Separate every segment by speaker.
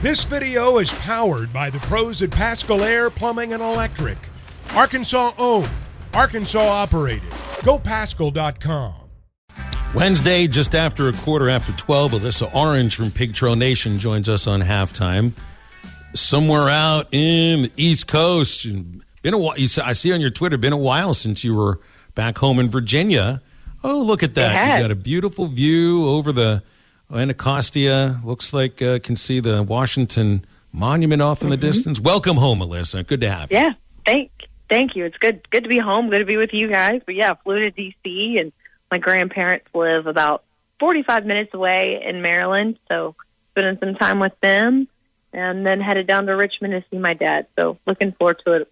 Speaker 1: This video is powered by the pros at Pascal Air Plumbing and Electric. Arkansas owned, Arkansas operated. GoPascal.com.
Speaker 2: Wednesday, just after 12:15, Alyssa Orange from Pig Trail Nation joins us on halftime. Somewhere out in the East Coast. Been a while. I see on your Twitter, been a while since you were back home in Virginia. Oh, look at that. You've got a beautiful view over the Anacostia. Looks like can see the Washington Monument off in the distance. Welcome home, Alyssa. Good to have you.
Speaker 3: Yeah, thank you. It's good to be home. Good to be with you guys. But yeah, flew to D.C. and my grandparents live about 45 minutes away in Maryland, so spending some time with them, and then headed down to Richmond to see my dad. So looking forward to a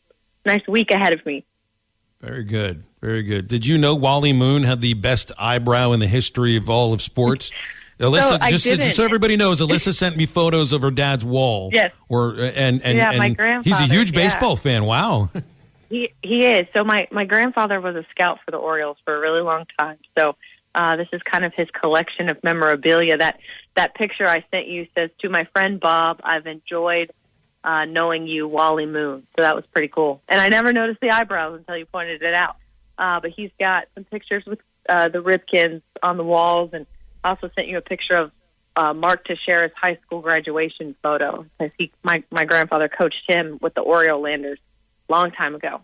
Speaker 3: nice week ahead of me.
Speaker 2: Very good. Very good. Did you know Wally Moon had the best eyebrow in the history of all of sports? Alyssa, just so everybody knows, Alyssa sent me photos of her dad's wall.
Speaker 3: Yes.
Speaker 2: My
Speaker 3: grandfather.
Speaker 2: He's a huge baseball fan. Wow.
Speaker 3: He is. So my grandfather was a scout for the Orioles for a really long time. So this is kind of his collection of memorabilia. That picture I sent you says, "To my friend Bob, I've enjoyed knowing you, Wally Moon." So that was pretty cool. And I never noticed the eyebrows until you pointed it out. But he's got some pictures with the Ripkins on the walls, and I also sent you a picture of Mark Teixeira's high school graduation photo, because my grandfather coached him with the Oriolanders a long time ago.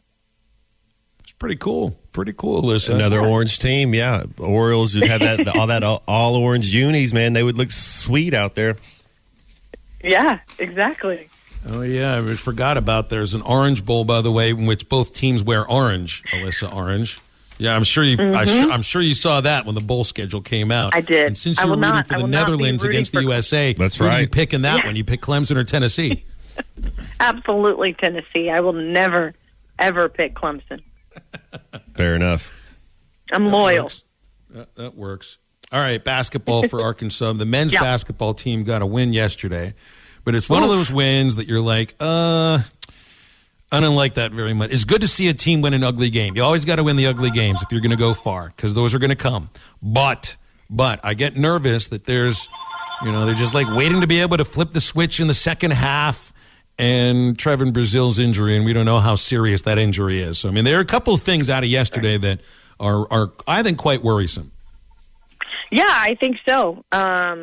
Speaker 2: It's pretty cool. Pretty cool, Alyssa.
Speaker 4: Another orange team, yeah. Orioles just had that all orange unis, man. They would look sweet out there.
Speaker 3: Yeah, exactly.
Speaker 2: Oh, yeah. I forgot about there's an Orange Bowl, by the way, in which both teams wear orange, Alyssa, orange. Yeah, I'm sure you. I'm sure you saw that when the bowl schedule came out.
Speaker 3: I did.
Speaker 2: And since you were rooting for the Netherlands against the USA,
Speaker 4: that's
Speaker 2: right. Who are you picking that
Speaker 3: Yeah.
Speaker 2: one? You pick Clemson or Tennessee?
Speaker 3: Absolutely, Tennessee. I will never, ever pick Clemson.
Speaker 4: Fair enough.
Speaker 3: I'm loyal.
Speaker 2: That works. All right, basketball for Arkansas. The men's basketball team got a win yesterday, but it's one of those wins that you're like, I don't like that very much. It's good to see a team win an ugly game. You always got to win the ugly games if you're going to go far, because those are going to come. But I get nervous that they're just like waiting to be able to flip the switch in the second half, and Trevon Brazile's injury, and we don't know how serious that injury is. So, I mean, there are a couple of things out of yesterday that are I think, quite worrisome.
Speaker 3: Yeah, I think so.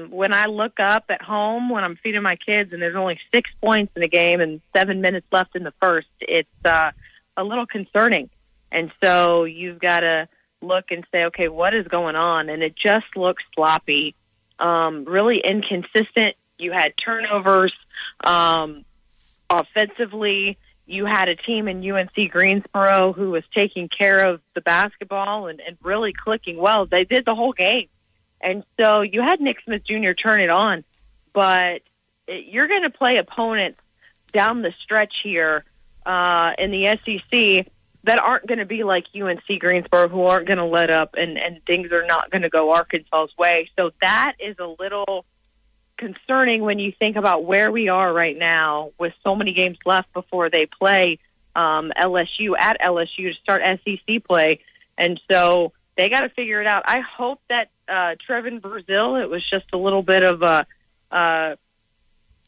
Speaker 3: When I look up at home when I'm feeding my kids and there's only 6 points in the game and 7 minutes left in the first, it's a little concerning. And so you've got to look and say, okay, what is going on? And it just looks sloppy, really inconsistent. You had turnovers. Offensively, you had a team in UNC-Greensboro who was taking care of the basketball and really clicking well. They did the whole game. And so you had Nick Smith Jr. turn it on, but you're going to play opponents down the stretch here in the SEC that aren't going to be like UNC-Greensboro, who aren't going to let up, and things are not going to go Arkansas's way. So that is a little concerning when you think about where we are right now with so many games left before they play LSU at LSU to start SEC play. And so they got to figure it out. I hope that Trevon Brazile, it was just a little bit of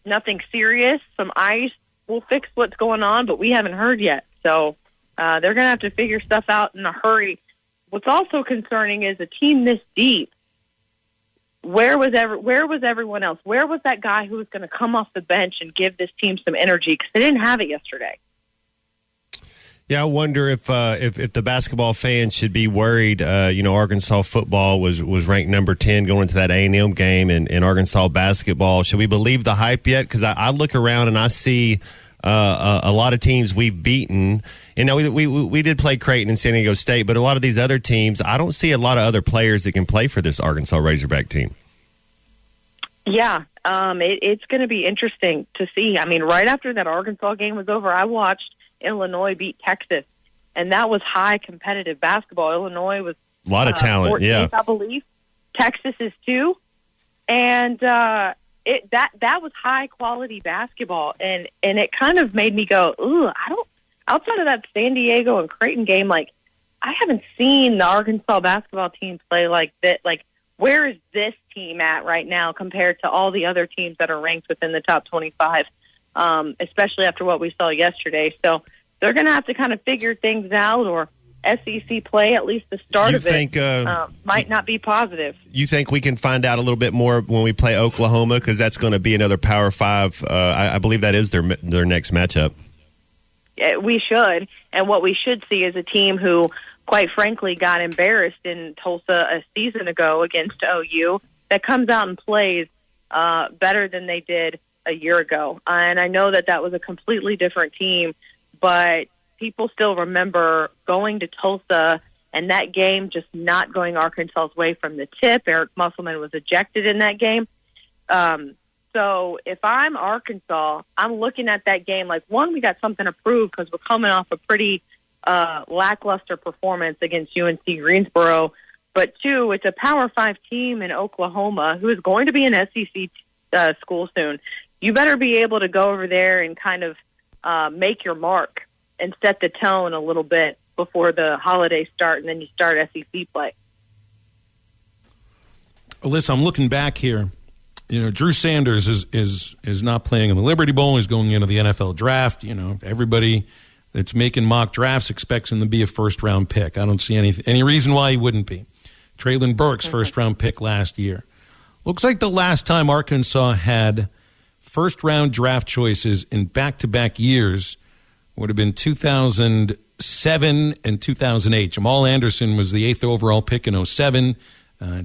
Speaker 3: nothing serious, some ice. We'll fix what's going on, but we haven't heard yet. So they're going to have to figure stuff out in a hurry. What's also concerning is a team this deep. Where was everyone else? Where was that guy who was going to come off the bench and give this team some energy? Because they didn't have it yesterday.
Speaker 4: Yeah, I wonder if the basketball fans should be worried. Arkansas football was ranked number 10 going into that A&M game, and Arkansas basketball. Should we believe the hype yet? Because I look around and I see a lot of teams we've beaten. And now we did play Creighton and San Diego State, but a lot of these other teams, I don't see a lot of other players that can play for this Arkansas Razorback team.
Speaker 3: Yeah, it's going to be interesting to see. I mean, right after that Arkansas game was over, I watched Illinois beat Texas, and that was high competitive basketball. Illinois was
Speaker 4: a lot of talent,
Speaker 3: 14th, I believe. Texas is too, and that was high quality basketball, and it kind of made me go, ooh, outside of that San Diego and Creighton game, like I haven't seen the Arkansas basketball team play like that, like where is this team at right now compared to all the other teams that are ranked within the top 25, especially after what we saw yesterday. So they're going to have to kind of figure things out, or SEC play, at least the start of it, might not be positive.
Speaker 4: You think we can find out a little bit more when we play Oklahoma? Because that's going to be another Power 5. I believe that is their next matchup.
Speaker 3: Yeah, we should. And what we should see is a team who, quite frankly, got embarrassed in Tulsa a season ago against OU that comes out and plays better than they did a year ago. And I know that was a completely different team, but people still remember going to Tulsa and that game just not going Arkansas's way from the tip. Eric Musselman was ejected in that game. So if I'm Arkansas, I'm looking at that game like, one, we got something to prove because we're coming off a pretty lackluster performance against UNC-Greensboro. But two, it's a Power 5 team in Oklahoma who is going to be an SEC school soon. You better be able to go over there and kind of make your mark and set the tone a little bit before the holidays start, and then you start SEC play.
Speaker 2: Alyssa, I'm looking back here. You know, Drew Sanders is not playing in the Liberty Bowl. He's going into the NFL draft. You know, everybody that's making mock drafts expects him to be a first-round pick. I don't see any reason why he wouldn't be. Traylon Burks, first-round pick last year. Looks like the last time Arkansas had first-round draft choices in back-to-back years would have been 2007 and 2008. Jamal Anderson was the 8th overall pick in 2007.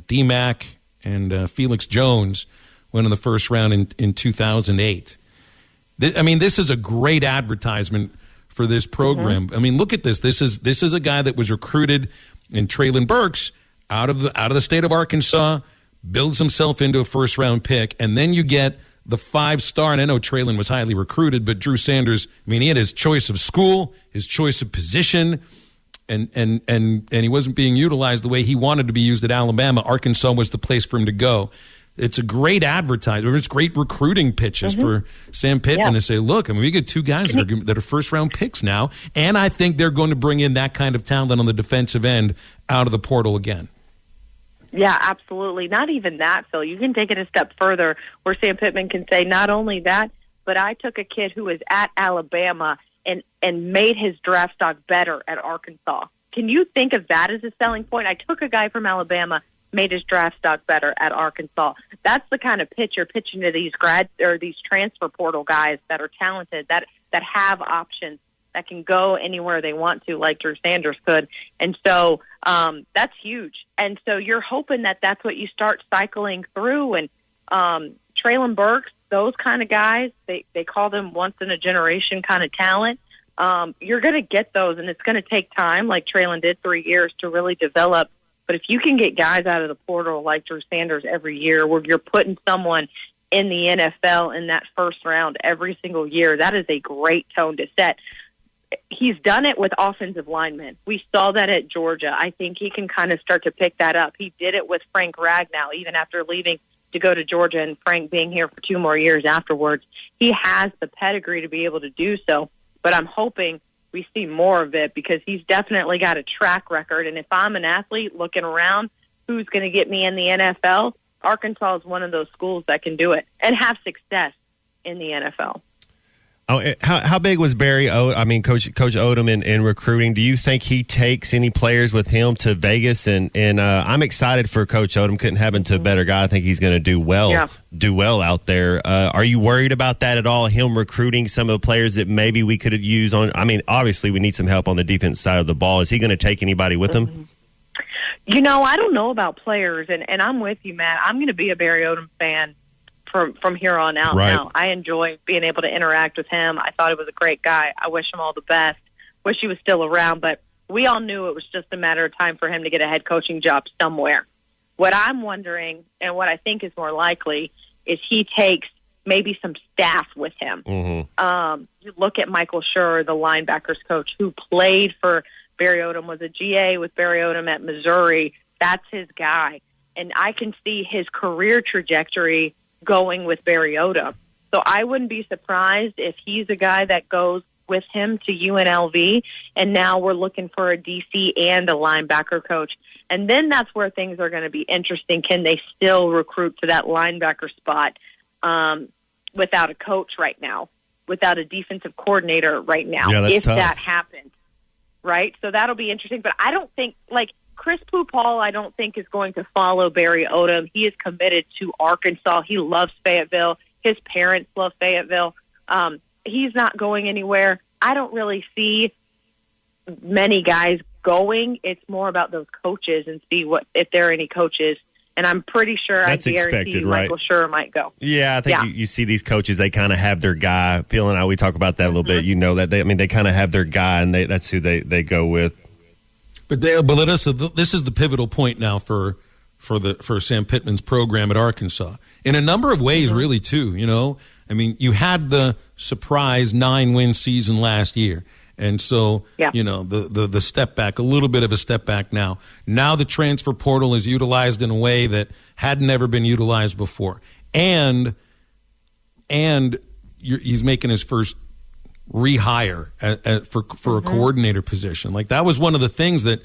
Speaker 2: D-Mac and Felix Jones went in the first round in 2008. I mean, this is a great advertisement for this program. I mean, look at this. This is a guy that was recruited in Traylon Burks out of the state of Arkansas, builds himself into a first-round pick, and then you get the 5-star, and I know Traylon was highly recruited, but Drew Sanders, I mean, he had his choice of school, his choice of position, and he wasn't being utilized the way he wanted to be used at Alabama. Arkansas was the place for him to go. It's a great advertisement. It's great recruiting pitches for Sam Pittman to say, look, I mean, we get two guys that are first-round picks now, and I think they're going to bring in that kind of talent on the defensive end out of the portal again.
Speaker 3: Yeah, absolutely. Not even that, Phil. You can take it a step further where Sam Pittman can say, not only that, but I took a kid who was at Alabama and made his draft stock better at Arkansas. Can you think of that as a selling point? I took a guy from Alabama, made his draft stock better at Arkansas. That's the kind of pitch you're pitching to these grad or these transfer portal guys that are talented, that have options, that can go anywhere they want to, like Drew Sanders could. And so that's huge. And so you're hoping that that's what you start cycling through. And Traylon Burks, those kind of guys, they call them once-in-a-generation kind of talent. You're going to get those, and it's going to take time, like Traylon did, 3 years to really develop. But if you can get guys out of the portal like Drew Sanders every year, where you're putting someone in the NFL in that first round every single year, that is a great tone to set. He's done it with offensive linemen. We saw that at Georgia. I think he can kind of start to pick that up. He did it with Frank Ragnow, even after leaving to go to Georgia and Frank being here for 2 more years afterwards. He has the pedigree to be able to do so, but I'm hoping we see more of it because he's definitely got a track record. And if I'm an athlete looking around, who's going to get me in the NFL? Arkansas is one of those schools that can do it and have success in the NFL.
Speaker 4: Oh, how big was Coach Odom in recruiting? Do you think he takes any players with him to Vegas? And I'm excited for Coach Odom. Couldn't happen to a better guy. I think he's going to do well out there. Are you worried about that at all? Him recruiting some of the players that maybe we could have used on. I mean, obviously we need some help on the defense side of the ball. Is he going to take anybody with him?
Speaker 3: You know, I don't know about players, and I'm with you, Matt. I'm going to be a Barry Odom fan from here on out.
Speaker 4: Right.
Speaker 3: Now, I enjoy being able to interact with him. I thought he was a great guy. I wish him all the best. Wish he was still around, but we all knew it was just a matter of time for him to get a head coaching job somewhere. What I'm wondering, and what I think is more likely, is he takes maybe some staff with him. You look at Michael Schur, the linebackers coach, who played for Barry Odom, was a GA with Barry Odom at Missouri. That's his guy. And I can see his career trajectory going with Barry Odom. So I wouldn't be surprised if he's a guy that goes with him to UNLV, and now we're looking for a DC and a linebacker coach. And then that's where things are going to be interesting. Can they still recruit for that linebacker spot without a coach right now, without a defensive coordinator right now, if
Speaker 4: tough.
Speaker 3: That happens, right? So that'll be interesting. But I don't think, Chris Pupal, I don't think is going to follow Barry Odom. He is committed to Arkansas. He loves Fayetteville. His parents love Fayetteville. He's not going anywhere. I don't really see many guys going. It's more about those coaches and see if there are any coaches. And I'm pretty sure
Speaker 4: that's
Speaker 3: I guarantee
Speaker 4: expected,
Speaker 3: you Michael Schur might go.
Speaker 4: Yeah, I think you see these coaches, they kind of have their guy. Feeling out, we talk about that a little bit. You know that they kind of have their guy, and that's who they go with.
Speaker 2: But Alyssa, this is the pivotal point now for Sam Pittman's program at Arkansas. In a number of ways, really, too. You had the surprise 9-win season last year. And so, the step back, a little bit of a step back now. Now the transfer portal is utilized in a way that had never been utilized before. And he's making his first rehire for a coordinator position. Like, that was one of the things that,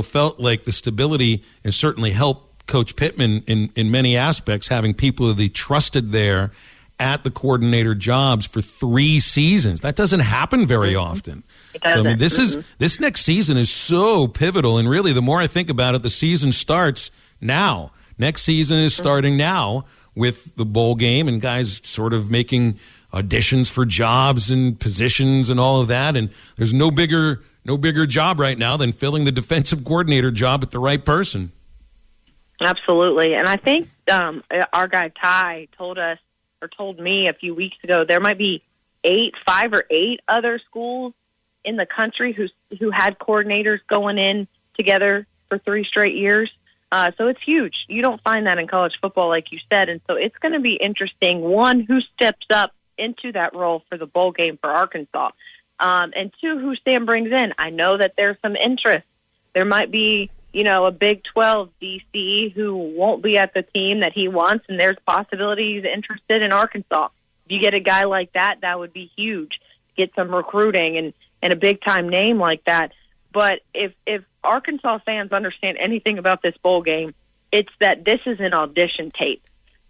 Speaker 2: felt like the stability and certainly helped Coach Pittman in many aspects, having people that he trusted there at the coordinator jobs for 3 seasons. That doesn't happen very often.
Speaker 3: It doesn't.
Speaker 2: So, this next season is so pivotal, and really, the more I think about it, the season starts now. Next season is starting now with the bowl game and guys sort of making auditions for jobs and positions and all of that. And there's no bigger job right now than filling the defensive coordinator job with the right person.
Speaker 3: Absolutely. And I think our guy Ty told me a few weeks ago there might be 5 or 8 other schools in the country who had coordinators going in together for 3 straight years. So it's huge. You don't find that in college football, like you said. And so it's going to be interesting, one, who steps up into that role for the bowl game for Arkansas, and 2, who Sam brings in. I know that there's some interest. There might be, a Big 12 DC who won't be at the team that he wants, and there's possibilities interested in Arkansas. If you get a guy like that, that would be huge. Get some recruiting and a big-time name like that. But if Arkansas fans understand anything about this bowl game, it's that this is an audition tape.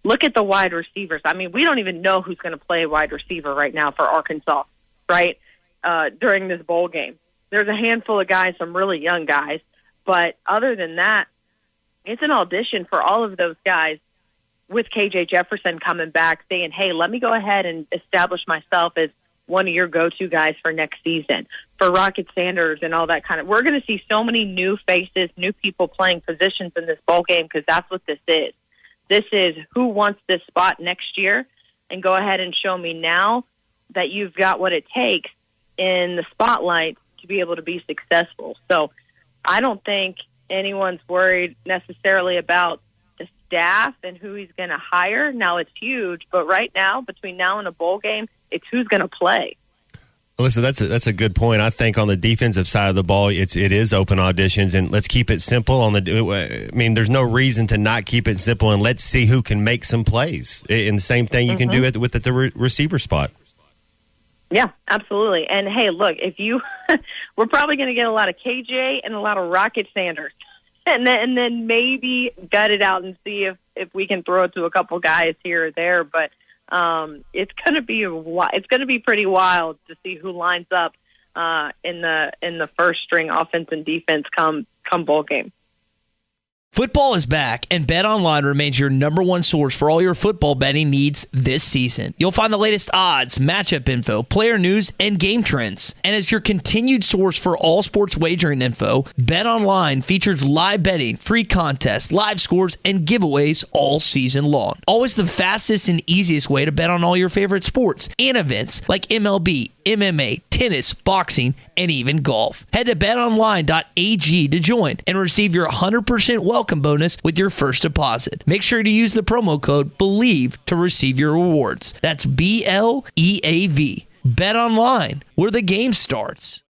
Speaker 3: Look at the wide receivers. I mean, we don't even know who's going to play wide receiver right now for Arkansas, right, during this bowl game. There's a handful of guys, some really young guys. But other than that, it's an audition for all of those guys, with KJ Jefferson coming back saying, hey, let me go ahead and establish myself as one of your go-to guys for next season, for Rocket Sanders and all that kind of. We're going to see so many new faces, new people playing positions in this bowl game, because that's what this is. This is who wants this spot next year, and go ahead and show me now that you've got what it takes in the spotlight to be able to be successful. So I don't think anyone's worried necessarily about the staff and who he's going to hire. Now, it's huge, but right now, between now and a bowl game, it's who's going to play.
Speaker 4: Alyssa, that's a good point. I think on the defensive side of the ball, it is open auditions, and let's keep it simple. There's no reason to not keep it simple, and let's see who can make some plays. And the same thing you can do with the receiver spot.
Speaker 3: Yeah, absolutely. And hey, look, we're probably going to get a lot of KJ and a lot of Rocket Sanders, and then maybe gut it out and see if we can throw it to a couple guys here or there. But it's going to be pretty wild to see who lines up in the first string offense and defense come bowl game.
Speaker 5: Football is back, and BetOnline remains your number one source for all your football betting needs this season. You'll find the latest odds, matchup info, player news, and game trends. And as your continued source for all sports wagering info, BetOnline features live betting, free contests, live scores, and giveaways all season long. Always the fastest and easiest way to bet on all your favorite sports and events like MLB, MMA, tennis, boxing, and even golf. Head to betonline.ag to join and receive your 100% welcome bonus with your first deposit. Make sure to use the promo code BELIEVE to receive your rewards. That's BLEAV. Bet online, where the game starts.